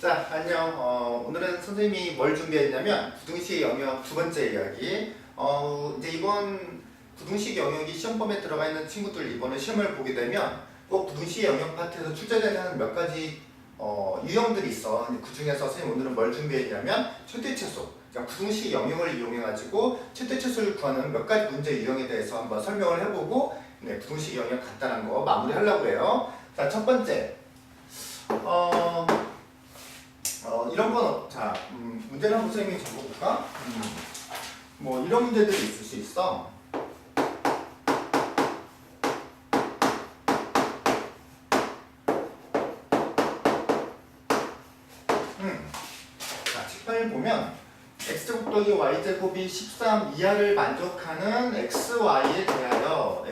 자, 안녕. 오늘은 선생님이 뭘 준비했냐면 부등식 영역 두 번째 이야기. 이제 이번 부등식 영역이 시험범에 들어가 있는 친구들 이번에 시험을 보게 되면 꼭 부등식 영역 파트에서 출제되는 몇 가지 유형들이 있어. 그 중에서 선생님 오늘은 뭘 준비했냐면 최대최소. 그러니까 부등식 영역을 이용해가지고 최대최소를 구하는 몇 가지 문제 유형에 대해서 한번 설명을 해보고 부등식 영역 간단한 거 마무리하려고 해요. 자, 첫 번째. 이런 건, 자, 문제를 한번 선생님이 적어볼까? 뭐, 이런 문제들이 있을 수 있어. 자, 책판을 보면, x제곱 더하기 y제곱이 13 이하를 만족하는 xy에 대하여,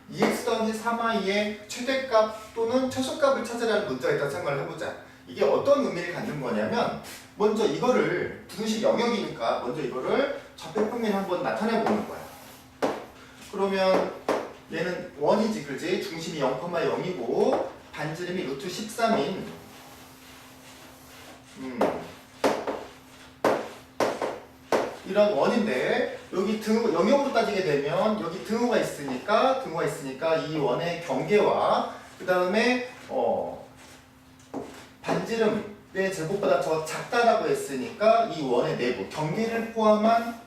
EX 더하기 3y의 최대값 또는 최소값을 찾으라는 문제가 있다고 생각을 해보자. 이게 어떤 의미를 갖는 거냐면 먼저 이거를 부등식 영역이니까 먼저 이거를 좌표평면 한번 나타내 보는 거야. 그러면 얘는 1이지, 그지? 중심이 0,0이고 반지름이 루트 13인 이런 원인데 여기 영역으로 따지게 되면 여기 등호가 있으니까 이 원의 경계와 그 다음에 반지름의 제곱보다 더 작다라고 했으니까 이 원의 내부 경계를 포함한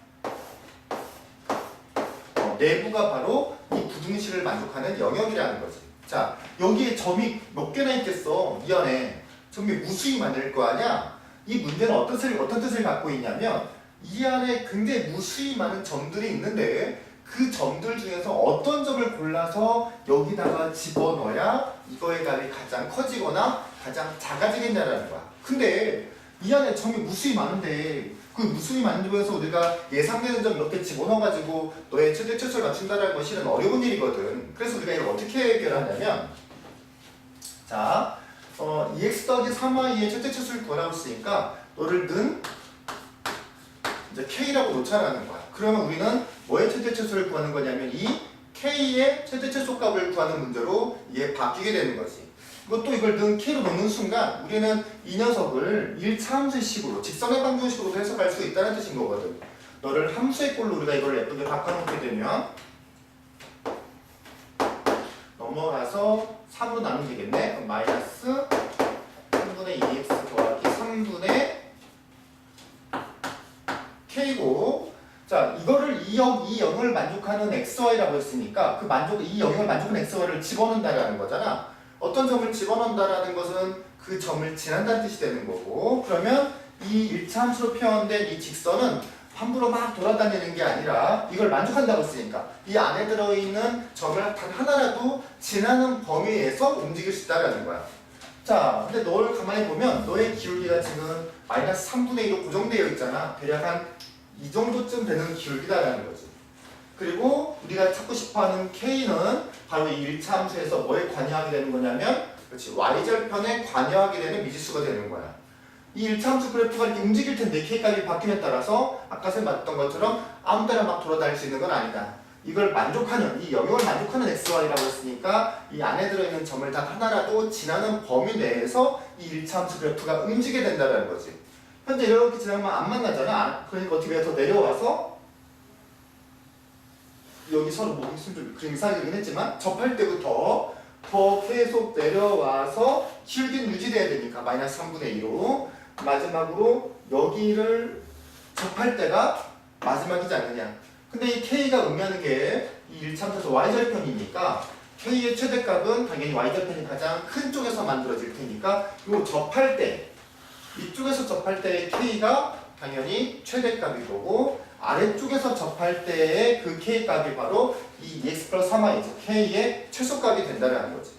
내부가 바로 이 부등식을 만족하는 영역이라는 거지. 자, 여기에 점이 몇 개나 있겠어? 이 안에 점이 무수히 많을 거 아니야? 이 문제는 어떤 뜻을 갖고 있냐면 이 안에 굉장히 무수히 많은 점들이 있는데 그 점들 중에서 어떤 점을 골라서 여기다가 집어넣어야 이거의 값이 가장 커지거나 가장 작아지겠냐라는 거야. 근데 이 안에 점이 무수히 많은데 그 무수히 많은 점에서 우리가 예상되는 점 몇 개 집어넣어가지고 너의 최대 최소를 맞춘다는 건 실은 어려운 일이거든. 그래서 우리가 이걸 어떻게 해결하냐면 자, EX 더하기 3y의 최대 최소를 구하라고 했으니까 너를 는 이제 K라고 놓자라는 거야. 그러면 우리는 뭐의 최대 최소를 구하는 거냐면 이 K의 최대 최소 값을 구하는 문제로 이게 바뀌게 되는 거지. 이것도 이걸 는 K로 놓는 순간 우리는 이 녀석을 1차 함수식으로 직선의 방정식으로 해석할 수 있다는 뜻인 거거든. 너를 함수의 꼴로 우리가 이걸 예쁘게 바꿔놓게 되면 넘어가서 3으로 나누면 되겠네. 그럼 마이너스 3분의 2x 더하기 3분의 K고, 자, 이거를 이 영역을 만족하는 XY라고 했으니까 이 영역을 만족하는 XY를 집어넣는다라는 거잖아. 어떤 점을 집어넣는다라는 것은 그 점을 지난다는 뜻이 되는 거고, 그러면 이 1차 함수로 표현된 이 직선은 함부로 막 돌아다니는 게 아니라 이걸 만족한다고 했으니까 이 안에 들어있는 점을 단 하나라도 지나는 범위에서 움직일 수 있다는 거야. 자, 근데 널 가만히 보면 너의 기울기가 지금 마이너스 3분의 1로 고정되어 있잖아. 대략 한 이 정도쯤 되는 기울기다라는 거지. 그리고 우리가 찾고 싶어하는 K는 바로 이 1차 함수에서 뭐에 관여하게 되는 거냐면 그렇지, y절편에 관여하게 되는 미지수가 되는 거야. 이 1차 함수 그래프가 이렇게 움직일 텐데 K값이 바뀜에 따라서 아까 말했던 것처럼 아무 데나 막 돌아다닐 수 있는 건 아니다. 이걸 만족하는, 이 영역을 만족하는 XY라고 했으니까 이 안에 들어있는 점을 단 하나라도 지나는 범위 내에서 이 1차 함수 그래프가 움직이게 된다는 거지. 현재 이렇게 지나면 안 만나잖아. 그러니까 어떻게 해서 내려와서 여기 서로 뭐 무슨 그림 이상하긴 했지만 접할 때부터 더 계속 내려와서 기울기는 유지돼야 되니까 마이너스 3분의 2로 마지막으로 여기를 접할 때가 마지막이지 않느냐. 근데 이 K가 의미하는 게 이 1차함수에서 y절편이니까 K의 최대값은 당연히 y절편이 가장 큰 쪽에서 만들어질 테니까 요 접할 때 이쪽에서 접할 때의 K가 당연히 최대값일 거고 아래쪽에서 접할 때의 그 K값이 바로 이 EX 플러스 3y죠. K의 최소값이 된다는 거지.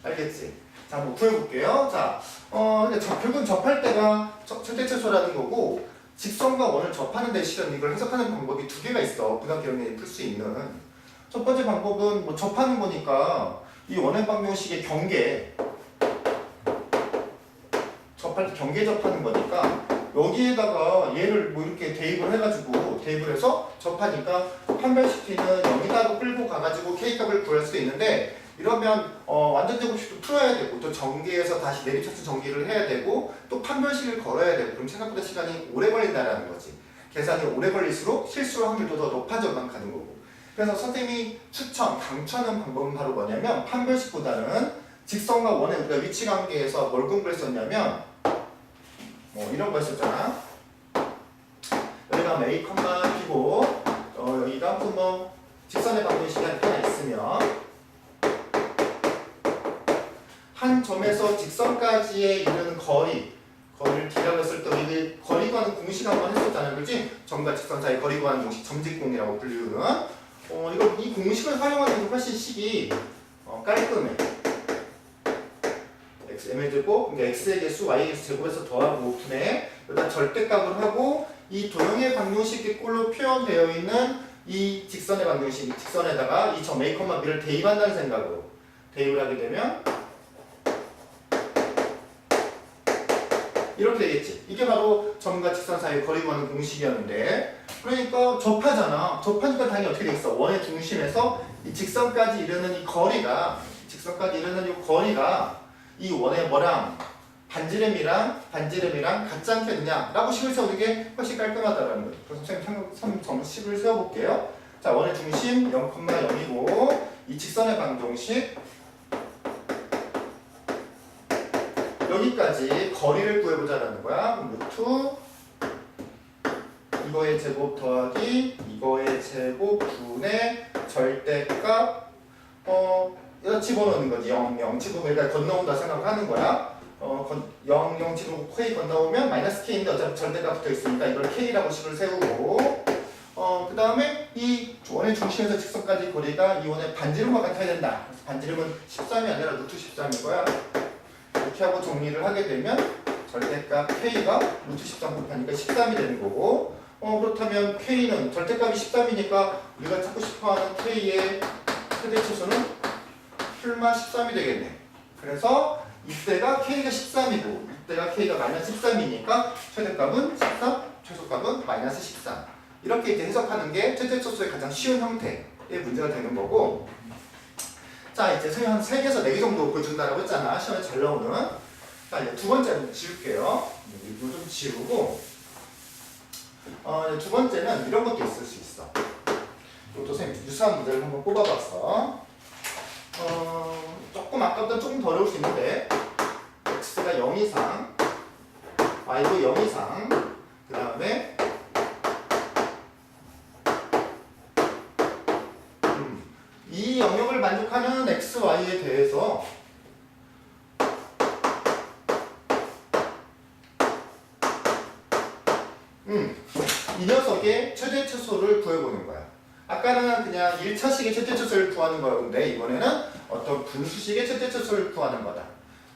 알겠지? 자, 한번 구해볼게요. 자, 근데 결국은 접할 때가 최대 최소라는 거고 직선과 원을 접하는 데 실은 이걸 해석하는 방법이 두 개가 있어. 부등식 영역에 풀 수 있는. 첫 번째 방법은 뭐 접하는 거니까 이 원의 방정식의 경계 접할 때 경계 접하는 거니까 여기에다가 얘를 뭐 이렇게 대입을 해서 접하니까 판별시키는 여기다가 끌고 가가지고 K값을 구할 수도 있는데 이러면 완전 제곱식도 풀어야 되고 또 전개해서 다시 내리차수 전개를 해야 되고 또 판별식을 걸어야 되고 그럼 생각보다 시간이 오래 걸린다라는 거지. 계산이 오래 걸릴수록 실수 확률도 더 높아져만 가는 거고. 그래서 선생님이 강추하는 방법은 바로 뭐냐면 판별식보다는 직선과 원의 우리가 위치 관계에서 뭘 공부했었냐면 이런 거 했었잖아. 여기가 A, B고 여기가 또 직선의 방정식이 하나 있으면 한 점에서 직선까지의 이르는 거리를 D라고 했을 때 우리 거리 구하는 공식 한번 했었잖아요. 그렇지? 점과 직선 사이 거리 구하는 공식 점직공이라고 불리우는 이 공식을 활용하는 게 훨씬 식이 깔끔해. m의 제곱, 그러니까 x의 개수, y의 개수 제곱해서 더하고 분해 여기다 절대값을 하고 이 도형의 방정식의 꼴로 표현되어 있는 이 직선의 방정식, 이 직선에다가 이 점 A, B를 대입한다는 생각으로 대입을 하게 되면 이렇게 되겠지. 이게 바로 점과 직선 사이 거리 구하는 공식이었는데 그러니까 접하잖아. 접하니까 당연히 어떻게 되겠어? 원의 중심에서 이 직선까지 이르는 이 거리가 이 원의 뭐랑 반지름이랑 같지 않겠느냐 라고 식을 세우는 게 훨씬 깔끔하다라는 거죠. 그래서 선생님 점 식을 세워볼게요. 자, 원의 중심 0,0이고 이 직선의 방정식 여기까지 거리를 구해보자라는 거야. 루트 이거의 제곱 더하기 이거의 제곱 분의 절대값 집어넣는 거지. 0, 0 집어넣으면 여기까지 건너온다 생각하는 거야. 0, 0 집어넣고 K 건너오면 마이너스 K인데 어차피 절대값 붙어 있으니까 이걸 K라고 식을 세우고 그 다음에 이 원의 중심에서 직선까지 거리가 이 원의 반지름과 같아야 된다. 그래서 반지름은 13이 아니라 루트 13인 거야. 이렇게 하고 정리를 하게 되면 절대값 K가 루트 13 곱하니까 13이 되는 거고 그렇다면 K는 절대값이 13이니까 우리가 찾고 싶어하는 K의 최대치수는 풀마 13이 되겠네. 그래서 이때가 K가 13이고 이때가 K가 마이너스 13이니까 최대값은 13, 최소값은 마이너스 13 이렇게 이제 해석하는 게 최대치수의 가장 쉬운 형태의 문제가 되는 거고 자 이제 선생님 한 3개에서 4개 정도 보여준다라고 했잖아. 시험에 잘 나오는. 자 이제 두 번째는 지울게요. 이거 좀 지우고 두 번째는 이런 것도 있을 수 있어. 이것도 선생님 유사한 문제를 한번 뽑아봤어. 조금 아까보다 조금 더 어려울 수 있는데 x가 0 이상 y도 0 이상 그 다음에 이 영역을 만족하는 x, y에 대해서 이 녀석의 최대치수를 구해보는 거야. 아까는 그냥 1차식의 최대치수를 구하는 거였는데 이번에는 어떤 분수식의 최대치수를 구하는 거다.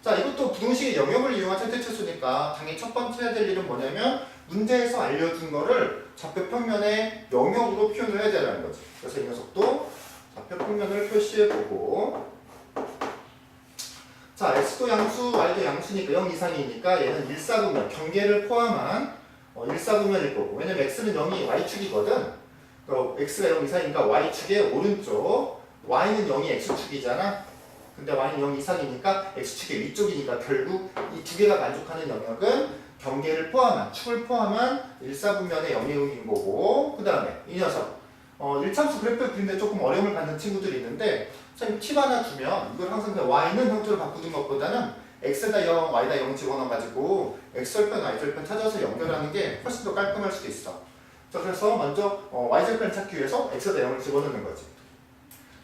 자, 이것도 부등식의 영역을 이용한 최대치수니까 당연히 첫 번째 해야 될 일은 뭐냐면 문제에서 알려준 거를 좌표 평면의 영역으로 표현을 해야 되는 거지. 그래서 이 녀석도 좌표 평면을 표시해보고 자, x도 양수, y도 양수니까 0 이상이니까 얘는 일사분면, 경계를 포함한 일사분면일 거고 왜냐면 x는 0이 y축이거든. x가 0 이상이니까 y축의 오른쪽 y는 0이 x축이잖아. 근데 y는 0 이상이니까 x축의 위쪽이니까 결국 이 두 개가 만족하는 영역은 경계를 포함한 축을 포함한 일사분면의 영역인 거고 그 다음에 이 녀석 1참수 그래프 그리는데 조금 어려움을 갖는 친구들이 있는데 선생님 팁 하나 주면 이걸 항상 그냥 y는 형태로 바꾸는 것보다는 x다 0, y다 0 집어넣어가지고 x절편, y절편 찾아서 연결하는 게 훨씬 더 깔끔할 수도 있어. 자, 그래서 먼저 y절편을 찾기 위해서 x다 0을 집어넣는 거지.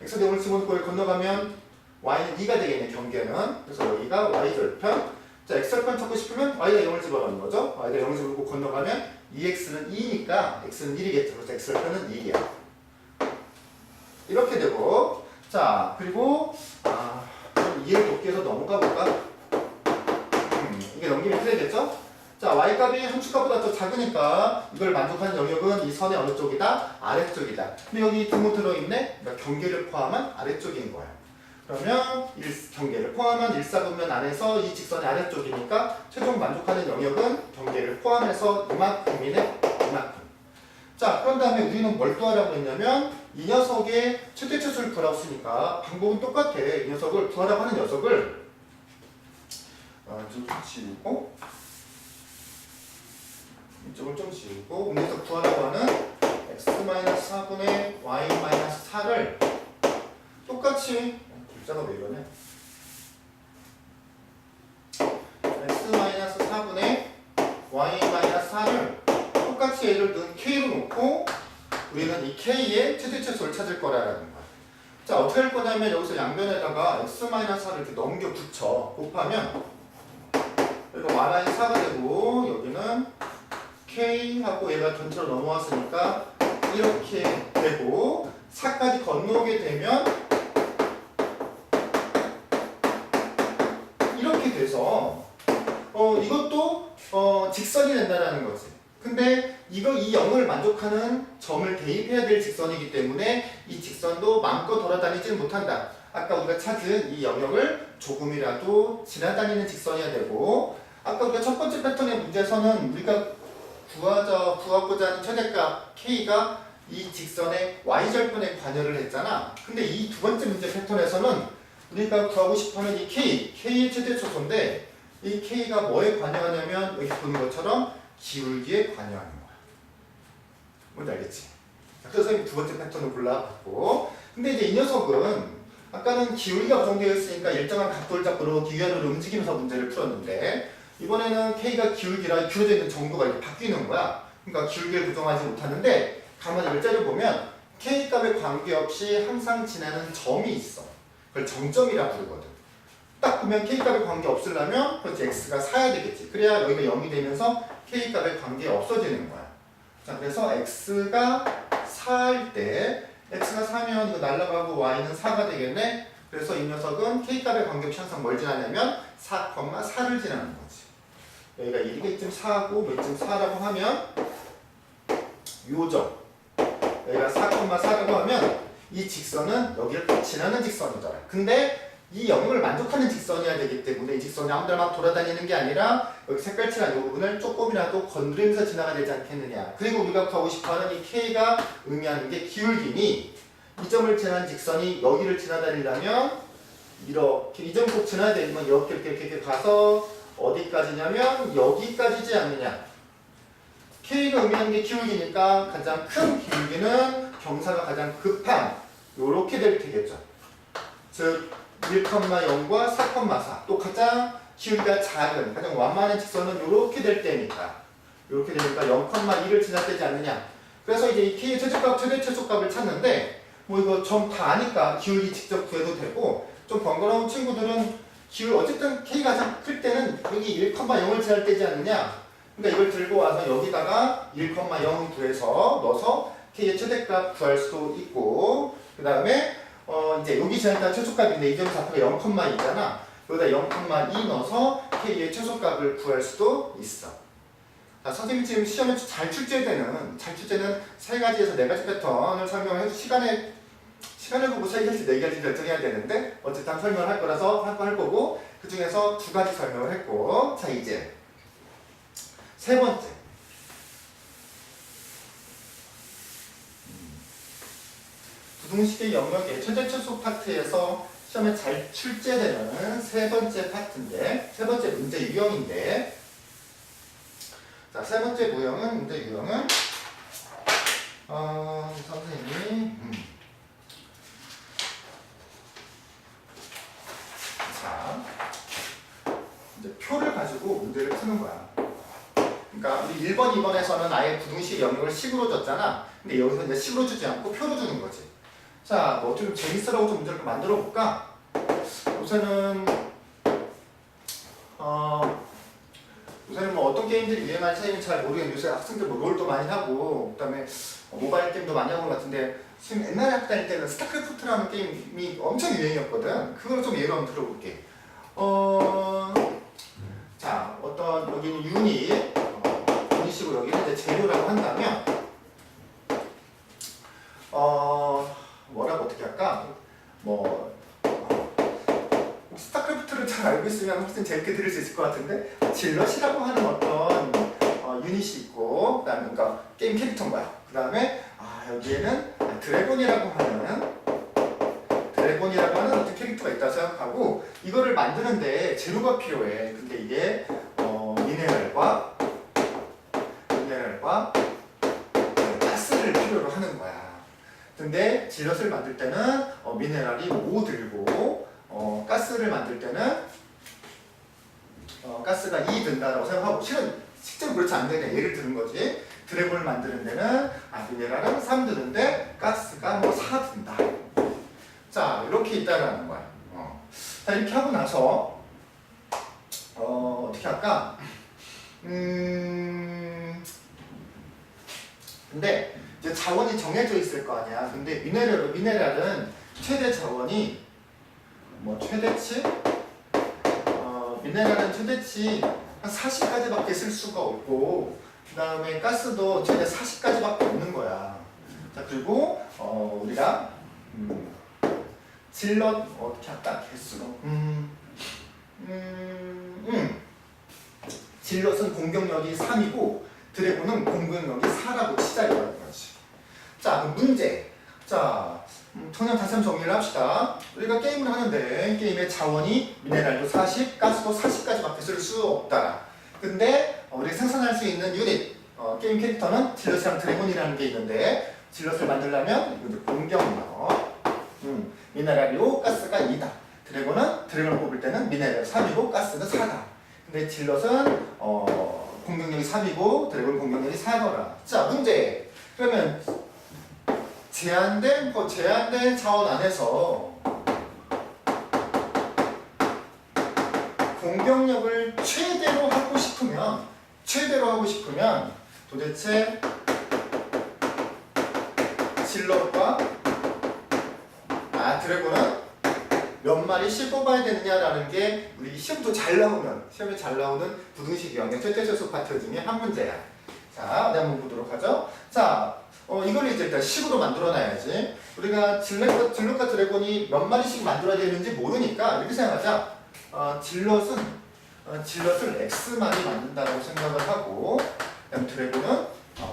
x다 0을 집어넣고 건너가면 y는 2가 되겠네, 경계는. 그래서 여기가 y절편. 자, x절편 찾고 싶으면 y다 0을 집어넣는 거죠. y다 0을 집어넣고 건너가면 2x는 2니까 x는 1이겠죠. 그래서 x절편은 1이야. 이렇게 되고 자, 그리고 좀 이해를 돕기 위해서 넘어가 볼까? 이게 넘기면 이렇게 되겠죠? 자, y값이 한 축값보다 더 작으니까 이걸 만족하는 영역은 이 선의 어느 쪽이다? 아래쪽이다. 근데 여기 등호 들어있네? 그러니까 경계를 포함한 아래쪽인 거야. 그러면 경계를 포함한 일사분면 안에서 이 직선의 아래쪽이니까 최종 만족하는 영역은 경계를 포함해서 이만큼이네? 이만큼. 자, 그런 다음에 우리는 뭘 또 하라고 했냐면 이 녀석의 최대 최소를 구하라고 했으니까 방법은 똑같아. 이 녀석을 구하라고 하는 녀석을 좀 지우고 이쪽을 좀 지우고 여기서 구하라고 하는 x-4분의 y-4를 똑같이 글자가 왜 이러냐 x-4분의 y-4를 똑같이 얘를 넣은 k로 놓고 우리는 이 k의 최대 최소를 찾을 거라는 거야. 자, 어떻게 할 거냐면 여기서 양변에다가 x-4를 이렇게 넘겨 붙여 곱하면 여기가 y-4가 되고 여기는 k하고 얘가 전체로 넘어왔으니까 이렇게 되고 4까지 건너오게 되면 이렇게 돼서 이것도 직선이 된다는 거지. 근데 이 0을 만족하는 점을 대입해야 될 직선이기 때문에 이 직선도 마음껏 돌아다니지는 못한다. 아까 우리가 찾은 이 영역을 조금이라도 지나다니는 직선이어야 되고 아까 우리가 첫 번째 패턴의 문제에서는 우리가 구하고자 하는 최대값 k가 이 직선의 y절편에 관여를 했잖아. 근데 이 두 번째 문제 패턴에서는 우리가 구하고 싶어하는 이 k의 최대 최소인데 이 k가 뭐에 관여하냐면 여기 보는 것처럼 기울기에 관여하는 거야. 뭔지 알겠지? 그래서 이 두 번째 패턴을 골라봤고 근데 이제 이 녀석은 아까는 기울기가 고정되어 있으니까 일정한 각도를 잡고 기울기로 움직이면서 문제를 풀었는데 이번에는 k가 기울기라 기울어져 있는 정도가 이렇게 바뀌는 거야. 그러니까 기울기를 고정하지 못하는데 가만히 글자를 보면 k 값에 관계없이 항상 지나는 점이 있어. 그걸 정점이라 부르거든. 딱 보면 k 값에 관계 없으려면 그렇지 x가 4야 되겠지. 그래야 여기가 0이 되면서 k 값에 관계 없어지는 거야. 자, 그래서 x가 4일 때 x가 4면 이거 날라가고 y는 4가 되겠네. 그래서 이 녀석은 k 값에 관계없이 항상 뭘 지나냐면 4,4를 지나는 거지. 여기가 1이 4하고 몇 점 4라고 하면 요점 여기가 4,4라고 하면 이 직선은 여기를 지나는 직선이잖아. 근데 이 영역을 만족하는 직선이어야 되기 때문에 이 직선이 아무데나 막 돌아다니는 게 아니라 여기 색깔칠한 이 부분을 조금이라도 건드리면서 지나가야 되지 않겠느냐. 그리고 우리가 구하고 싶어하는 이 k가 의미하는 게 기울기니 이 점을 지나는 직선이 여기를 지나다니려면 이렇게 이 점 꼭 지나야 되지만 이렇게 가서 어디까지냐면 여기까지지 않느냐. k가 의미하는 게 기울기니까 가장 큰 기울기는 경사가 가장 급한 요렇게 될 테겠죠. 즉 1,0과 4,4 또 가장 기울기가 작은 가장 완만한 직선은 요렇게 될 때니까 요렇게 되니까 0,2를 지나되지 않느냐. 그래서 이제 이 k의 최저값 최대 최소값을 찾는데 뭐 이거 점 다 아니까 기울기 직접 구해도 되고 좀 번거로운 친구들은 어쨌든 k가 가장 클 때는 여기 1,0을 지날 때지 않느냐. 그러니까 이걸 들고 와서 여기다가 1,0 구해서 넣어서 k의 최대값 구할 수도 있고 그 다음에 이제 여기 지나니까 최소값인데 이 점 좌표가 0,2잖아. 여기다 0,2 넣어서 k의 최소값을 구할 수도 있어. 자, 선생님이 지금 시험에 잘 출제되는 세 가지에서 네 가지 패턴을 설명해서 시간을 보고 세 가지 네 가지 결정해야 되는데 어쨌든 설명을 할 거라서 할 거고 그 중에서 두 가지 설명을 했고 자 이제 세 번째 부등식의 영역의 최대 최소 파트에서 시험에 잘 출제되는 세 번째 파트인데 세 번째 문제 유형인데 자, 세 번째 문제 유형은 선생님이 자 이제 표를 가지고 문제를 푸는 거야. 그러니까 우리 1번, 2번에서는 아예 부등식 영역을 식으로 줬잖아. 근데 여기서 이제 식으로 주지 않고 표로 주는 거지. 자, 뭐 좀 재밌으라고 좀 문제를 만들어 볼까? 우선은 뭐 어떤 게임들이 유행하는지 선생님이 잘 모르겠는데 요새 학생들 뭐 롤도 많이 하고 그다음에 모바일 게임도 많이 하고 같은데 지금 옛날에 학교 다닐 때는 스타크래프트라는 게임이 엄청 유행이었거든. 그걸 좀 예로 한번 들어볼게. 자, 어떤 여기는 유닛이고 여기는 이제 재료라고 한다면 뭐라고 어떻게 할까? 스타크래프트를 잘 알고 있으면 훨씬 재밌게 들을 수 있을 것 같은데 질럿이라고 하는 어떤 유닛이 있고 그다음에 그러니까 게임 캐릭터인 거야. 그 다음에 여기에는 드래곤이라고 하는 어떤 캐릭터가 있다고 생각하고 이거를 만드는데 재료가 필요해. 근데 이게 미네랄과 가스를 필요로 하는 거야. 근데 질럿을 만들 때는 미네랄이 5 들고 가스를 만들 때는 가스가 2 든다라고 생각하고 실제로 그렇지 않은데 그냥 예를 드는 거지. 드래곤을 만드는 데는 미네랄은 3 드는데 가스가 4 든다. 자, 이렇게 있다라는 거야. 자, 이렇게 하고 나서 어떻게 할까? 근데 이제 자원이 정해져 있을 거 아니야. 근데 미네랄은 최대 자원이 최대치? 미네랄은 최대치 한 40까지밖에 쓸 수가 없고 그 다음에 가스도 최대 40까지밖에 없는 거야. 자, 그리고 우리가 질럿 어떻게 할까? 개수로 질럿은 공격력이 3이고 드래곤은 공격력이 4라고 치자 이거는 거지. 자, 그럼 문제. 자, 그냥 다시 한번 정리를 합시다. 우리가 게임을 하는데 게임의 자원이 미네랄도 40, 가스도 40까지밖에 쓸 수 없다. 근데 우리가 생산할 수 있는 유닛, 게임 캐릭터는 질럿이랑 드래곤이라는 게 있는데 질럿을 만들려면 이제 공격력, 미네랄이 5, 가스가 2다. 드래곤을 뽑을 때는 미네랄 3이고 가스는 4다. 근데 질럿은 공격력이 3이고 드래곤 공격력이 4더라. 자, 문제. 그러면 제한된 자원 안에서 공격력을 최대로 하고 싶으면 도대체 질럿과 드래곤은 몇 마리씩 뽑아야 되느냐라는 게 우리 시험에 잘 나오는 부등식 유형의 최대소수 파트 중에 한 문제야. 자, 한번 보도록 하죠. 자, 이걸 이제 일단 식으로 만들어놔야지. 우리가 질럿과 드래곤이 몇 마리씩 만들어야 되는지 모르니까 이렇게 생각하자. 질럿을 X마리 만든다고 생각을 하고 그다음 드래곤은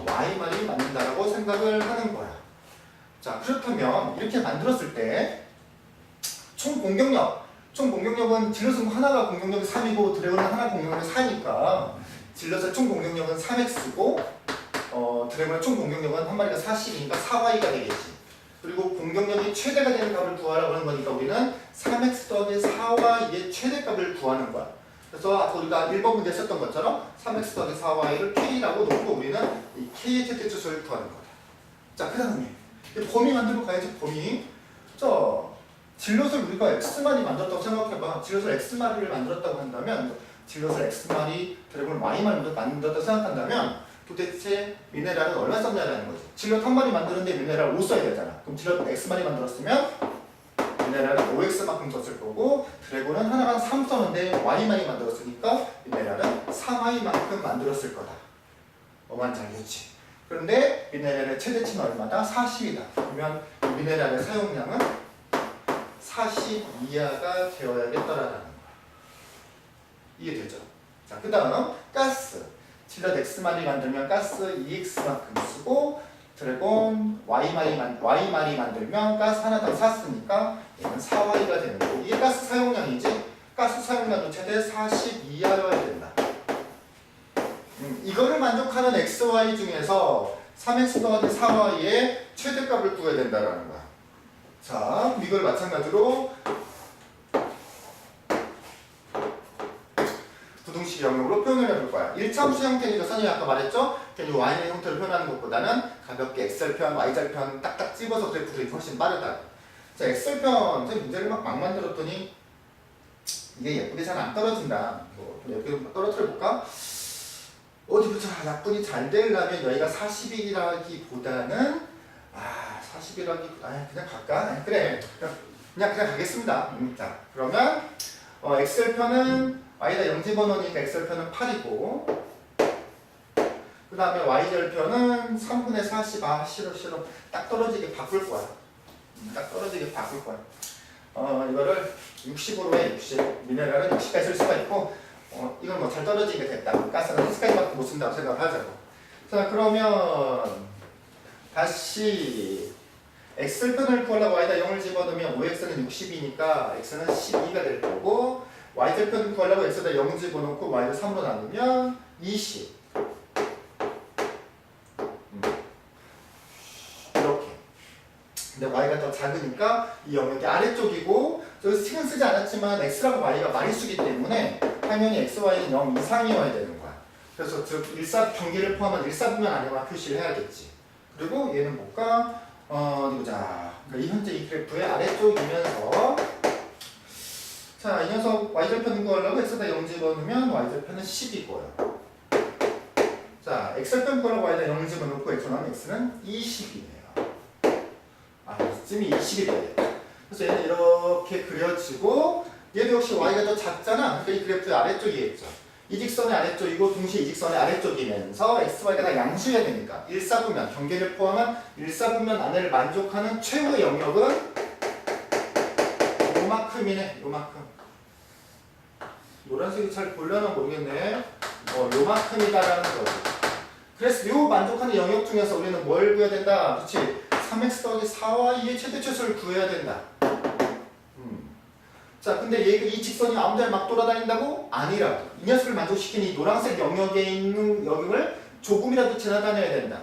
Y마리 만든다고 생각을 하는 거야. 자, 그렇다면 이렇게 만들었을 때 총 공격력은 질럿은 하나가 공격력이 3이고 드래곤은 하나 공격력이 4니까 질럿의 총 공격력은 3x고 드래곤의 총 공격력은 한 마리가 40이니까 4y가 되겠지. 그리고 공격력이 최대가 되는 값을 구하라고 하는 거니까 우리는 3x 더하기 4y의 최대값을 구하는 거야. 그래서 아까 우리가 1번 문제 썼던 것처럼 3x 더하기 4y를 k라고 놓고 우리는 이 k의 최대값을 구하는 거다. 자, 그 다음에 범위 만들고 가야지. 범위. 자, 질럿을 우리가 x마리 만들었다고 생각해봐. 질럿을 x마리를 만들었다고 한다면 질럿을 x마리, 드래곤을 y마리 만들었다고 생각한다면 도대체 미네랄은 얼마 썼냐라는 거지. 질럿 한 마리 만드는데 미네랄 5 써야 되잖아. 그럼 질럿 x마리 만들었으면 미네랄은 5x만큼 썼을 거고 드래곤은 하나당 3 썼는데 y마리 만들었으니까 미네랄은 3y만큼 만들었을 거다. 뭐만지 알겠지? 그런데 미네랄의 최대치는 얼마다? 40이다. 그러면 미네랄의 사용량은 40 이하가 되어야겠다라는 거야. 이해되죠? 자, 그 다음 가스. 질럿 x마리 만들면 가스 2x만큼 쓰고 드래곤 y마리 만들면 가스 하나당 4 쓰니까 얘는 4y가 되는 거고 이게 가스 사용량이지. 가스 사용량도 최대 40 이하여야 된다. 이거를 만족하는 xy 중에서 3x 더하기 4y의 최대값을 구해야 된다는 거야. 자, 이걸 마찬가지로 부등식 영역으로 표현을 해볼 거야. 1차함수 형태니까 선생님이 아까 말했죠? 이 y의 형태를 표현하는 것보다는 가볍게 x절편, y절편 딱딱 집어서 그래프들이 훨씬 빠르다. 자, x절편 선생님 문제를 막 만들었더니 이게 예쁘게 잘 안 떨어진다. 예쁘게 떨어뜨려 볼까? 어디부터 약분이 잘 되려면 여기가 40이라기보다는 40이라기 그냥 갈까? 그래 그냥 가겠습니다. 자, 그러면 x절편은 y다 0 집어넣으니까 x절편은 8이고 그 다음에 y절편은 3분의 40 싫어 딱 떨어지게 바꿀 거야. 이거를 60으로 해. 60 미네랄은 60까지 쓸 수가 있고 이건 뭐 잘 떨어지게 됐다. 가스는 10까지밖에 못 쓴다고 생각을 하자고. 자, 그러면 다시 x편을 구하려고 y에다 0을 집어넣으면 5x는 60이니까 x는 12가 될 거고 y절편을 구하려고 x에다 0 집어넣고 y를 3으로 나누면 20 이렇게. 근데 y가 더 작으니까 이 영역이 아래쪽이고 저기서 식은 쓰지 않았지만 x라고 y가 마리수기 때문에 당연히 x, y는 0 이상이어야 되는 거야. 그래서 즉 경계를 포함한 일사분면 안에만 표시를 해야겠지. 그리고 얘는 뭘까? 어디 보자. 그러니까 이 현재 이 그래프의 아래쪽이면서 자, 이 녀석 y절편 구하려고 x에다 0 집어넣으면 y절편은 10이고요. 자, x절편 구하려고 y에다 0 집어넣고 x는 20이네요. 아, 이쯤이 20이 되겠다. 그래서 얘는 이렇게 그려지고 얘도 역시 y가 더 작잖아. 그러니까 이 그래프의 아래쪽이겠죠. 이 직선의 아래쪽이고 동시에 이 직선의 아래쪽이면서 x, y가 다 양수해야 되니까 일사분면, 경계를 포함한 일사분면 안을 만족하는 최후의 영역은 요만큼이네. 요만큼. 노란색이 잘 보려나 모르겠네. 요만큼이다라는 거지. 그래서 요 만족하는 영역 중에서 우리는 뭘 구해야 된다? 그렇지? 3x 더하기 4y의 최대최소를 구해야 된다. 자, 근데 이 직선이 아무 데나 막 돌아다닌다고? 아니라고. 이 녀석을 만족시키는 이 노란색 영역에 있는 영역을 조금이라도 지나다녀야 된다.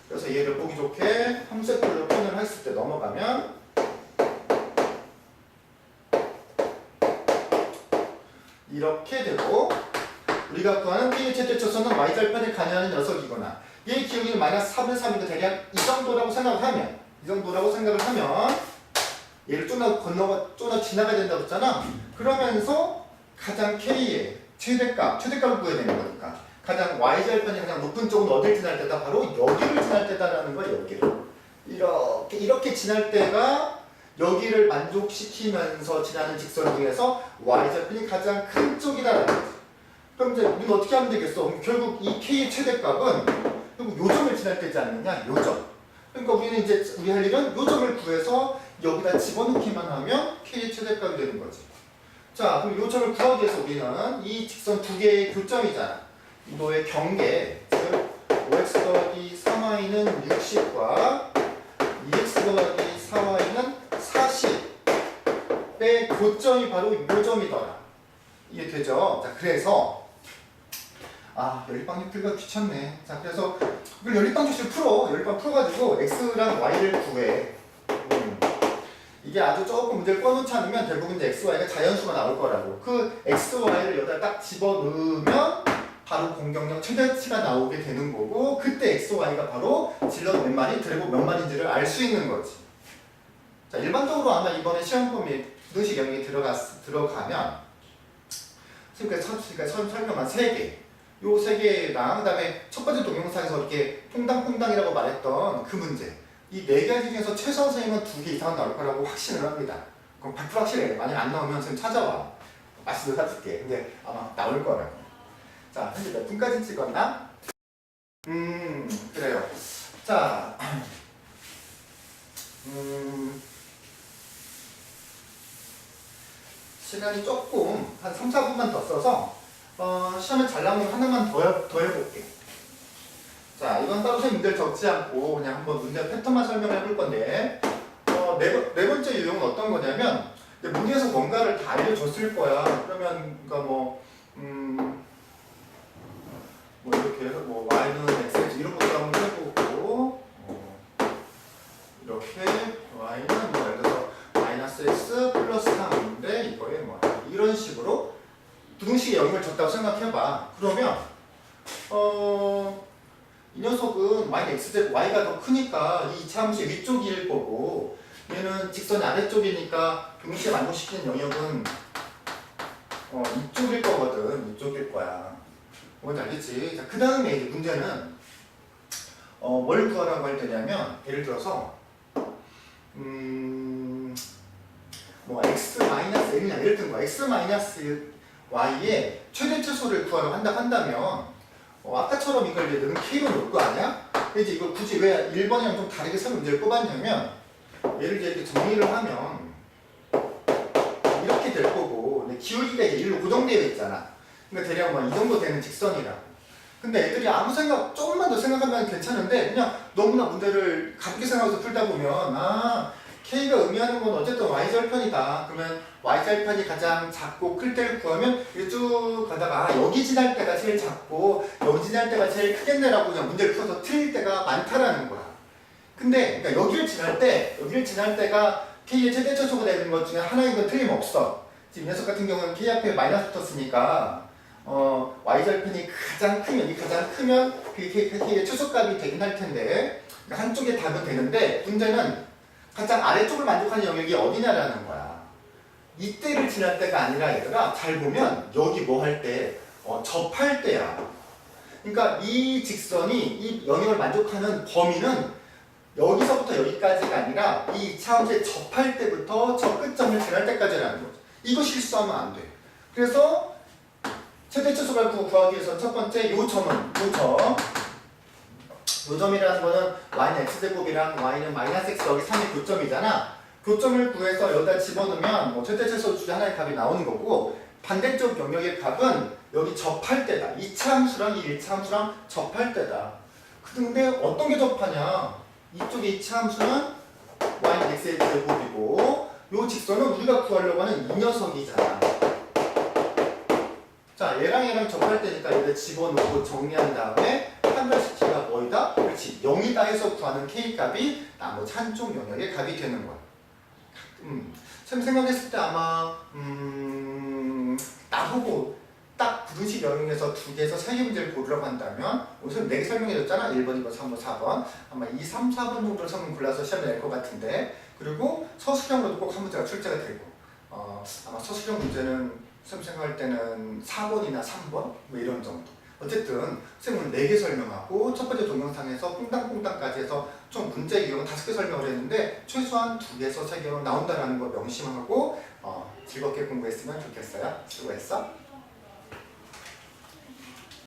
그래서 얘를 보기 좋게 함색별로 표현을 했을 때 넘어가면 이렇게 되고 우리가 구하는 P의 최대초선은 y절편에 관여하는 녀석이거나 얘의 기울기는 마이너스 4분의 3이니까 대략 이 정도라고 생각을 하면 얘를 쪼나 지나가야 된다고 했잖아. 그러면서 가장 K의 최대값을 구해야 되는 거니까 가장 y절편이 가장 높은 쪽은 어딜 지날 때다? 바로 여기를 지날 때다라는 거야. 여기를 이렇게 지날 때가 여기를 만족시키면서 지나는 직선 중에서 y절편이 가장 큰 쪽이다라는 거지. 그럼 이제 우리는 어떻게 하면 되겠어? 그럼 결국 이 K의 최대값은 결국 요 점을 지날 때지 않느냐? 요 점. 그러니까 우리는 이제 우리 할 일은 요 점을 구해서 여기다 집어넣기만 하면 K의 최대값이 되는 거지. 자, 그럼 요 점을 구하기 위해서 우리는 이 직선 두 개의 교점이잖아. 이거의 경계, 즉 5x 더하기 3y는 60과 2x 더하기 4y는 40의 교점이 바로 요 점이더라. 이해 되죠? 자, 그래서 연립방정식가 귀찮네. 자, 그래서 이걸 연립방정식을 풀어. 연립방 풀어가지고 x랑 y를 구해. 이게 아주 조금 문제를 꺼놓지 않으면 대부분 이제 x, y가 자연수가 나올 거라고. 그 x, y를 여기다 딱 집어넣으면 바로 공격력 최대치가 나오게 되는 거고 그때 x, y가 바로 질럿 몇 마리, 드래곤 몇 마리인지를 알 수 있는 거지. 자, 일반적으로 아마 이번에 시험 범위에 분식 영역이 들어가면 지금까지 설명한 3개 요 3개랑 그다음에 첫 번째 동영상에서 이렇게 퐁당퐁당이라고 말했던 그 문제 이 4가지 중에서 최소 선생님은 2개 이상 나올 거라고 확신을 합니다. 그럼 100% 확실해. 만약 안 나오면 선생님 찾아와. 맛있는 거 사줄게. 근데 아마 나올 거라고. 자, 현재 몇 분까지 찍었나? 그래요. 자, 시간이 조금 한 3, 4분만 더 써서 시험에 잘 나오면 하나만 더 해볼게. 자, 이건 따로 문제를 적지 않고 그냥 한번 문제 패턴만 설명해 볼 건데 네 번째 유형은 어떤 거냐면 문제에서 뭔가를 다 알려줬을 거야. 그러면 그러니까 뭐 이렇게 해서 y는 x 이런 것도 한번 해보고 이렇게 y는 예를 들어서 마이너스 x 플러스 3인데 이거에 이런 식으로 부등식의 영역을 줬다고 생각해봐. 그러면 이 녀석은 y는 y가 더 크니까 이 이차함수의 위쪽일 거고 얘는 직선이 아래쪽이니까 동시에 만족시키는 영역은 이쪽일 거거든. 이쪽일 거야. 뭔지 알겠지? 자, 그 다음에 이제 문제는 뭘 구하라고 할 때냐면 예를 들어서 x 마이너스 1이냐 예를 든 거야. x 마이너스 y의 최대 최소를 구하라고 한다면 아까처럼 이걸 이제 너는 k로 놓을 거 아니야? 근데 이제 이걸 굳이 왜 1번이랑 좀 다르게 세 문제를 뽑았냐면 얘를 이제 이렇게 정리를 하면 이렇게 될 거고 기울기가 이제 1로 고정되어 있잖아. 그러니까 대략 이 정도 되는 직선이라고. 근데 애들이 아무 생각, 조금만 더 생각하면 괜찮은데 그냥 너무나 문제를 가볍게 생각해서 풀다 보면 K가 의미하는 건 어쨌든 Y절편이다. 그러면 Y절편이 가장 작고 클 때를 구하면 이렇게 쭉 가다가 여기 지날 때가 제일 작고 여기 지날 때가 제일 크겠네라고 그냥 문제를 풀어서 틀릴 때가 많다라는 거야. 근데 그러니까 여기를 지날 때가 K의 최대 최소가 되는 것 중에 하나인 건 틀림없어. 지금 이 녀석 같은 경우는 K 앞에 마이너스 붙었으니까 Y절편이 가장 크면 그게 K의 최소값이 되긴 할 텐데 그러니까 한쪽의 답은 되는데 문제는 가장 아래쪽을 만족하는 영역이 어디냐라는 거야. 이때를 지날 때가 아니라 얘들아 잘 보면 여기 뭐 할 때 접할 때야. 그러니까 이 직선이 이 영역을 만족하는 범위는 여기서부터 여기까지가 아니라 이 차함수에 접할 때부터 저 끝점을 지날 때까지라는 거죠. 이거 실수하면 안 돼. 그래서 최대 최소값을 구하기 위해서 첫 번째 요 점이라는 거는 y는 x제곱이랑 y는 마이너스 x 여기 3이 교점이잖아. 교점을 구해서 여기다 집어넣으면 뭐 최대 최소 중에 하나의 값이 나오는 거고 반대쪽 영역의 값은 여기 접할 때다. 2차 함수랑 이 1차 함수랑 접할 때다. 근데 어떤 게 접하냐? 이쪽의 2차 함수는 y는 x의 제곱이고 요 직선은 우리가 구하려고 하는 이 녀석이잖아. 자, 얘랑 접할 때니까 여기다 집어넣고 정리한 다음에 판별식 K가 뭐이다? 그렇지, 0이다 해서 구하는 K값이 나머지 한쪽 영역의 값이 되는 거야. 참 생각했을 때 아마 나보고 딱 부등식 영역에서 2개에서 3개 문제를 고르라고 한다면 우선 4개 설명해줬잖아. 1번, 2번, 3번, 4번 아마 2, 3, 4번 정도를 선문 골라서 시험에 낼 것 같은데 그리고 서술형으로도 꼭 한 문제가 출제가 되고 아마 서술형 문제는 쌤 생각할 때는 4번이나 3번 뭐 이런 정도. 어쨌든 쌤은 4개 설명하고 첫 번째 동영상에서 퐁당퐁당까지 해서 총 문제 유형은 5개 설명을 했는데 최소한 2개에서 3개로 나온다는 거 명심하고 즐겁게 공부했으면 좋겠어요. 수고했어.